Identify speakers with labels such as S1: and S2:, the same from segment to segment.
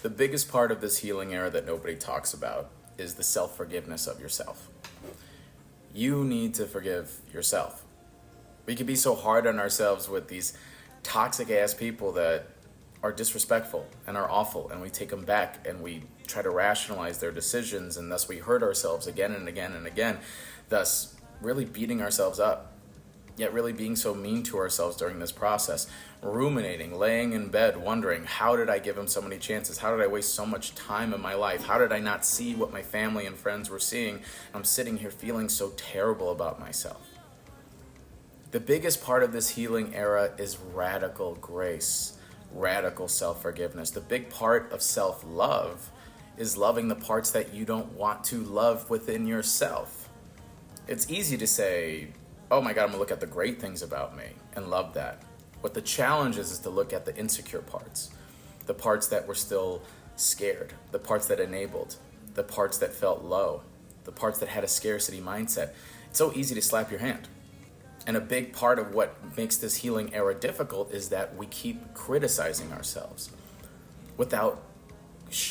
S1: The biggest part of this healing era that nobody talks about is the self-forgiveness of yourself. You need to forgive yourself. We can be so hard on ourselves with these toxic ass people that are disrespectful and are awful, and we take them back and we try to rationalize their decisions, and thus we hurt ourselves again and again and again, thus really beating ourselves up, yet really being so mean to ourselves during this process, ruminating, laying in bed, wondering, how did I give him so many chances? How did I waste so much time in my life? How did I not see what my family and friends were seeing? I'm sitting here feeling so terrible about myself. The biggest part of this healing era is radical grace, radical self-forgiveness. The big part of self-love is loving the parts that you don't want to love within yourself. It's easy to say, oh my God, I'm gonna look at the great things about me and love that. What the challenge is to look at the insecure parts, the parts that were still scared, the parts that enabled, the parts that felt low, the parts that had a scarcity mindset. It's so easy to slap your hand. And a big part of what makes this healing era difficult is that we keep criticizing ourselves without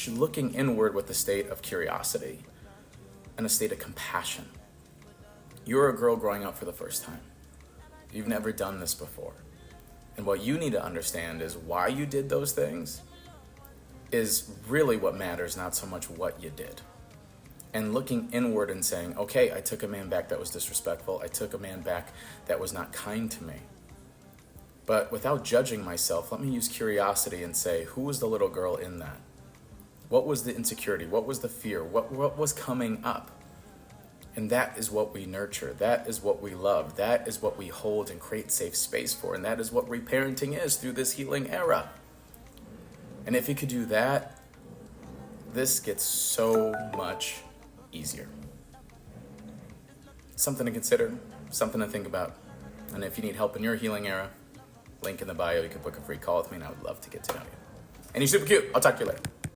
S1: looking inward with a state of curiosity and a state of compassion. You're a girl growing up for the first time. You've never done this before. And what you need to understand is why you did those things is really what matters, not so much what you did. And looking inward and saying, okay, I took a man back that was disrespectful. I took a man back that was not kind to me. But without judging myself, let me use curiosity and say, who was the little girl in that? What was the insecurity? What was the fear? What was coming up? And that is what we nurture. That is what we love. That is what we hold and create safe space for. And that is what reparenting is through this healing era. And if you could do that, this gets so much easier. Something to consider, something to think about. And if you need help in your healing era, link in the bio, you can book a free call with me and I would love to get to know you. And you're super cute. I'll talk to you later.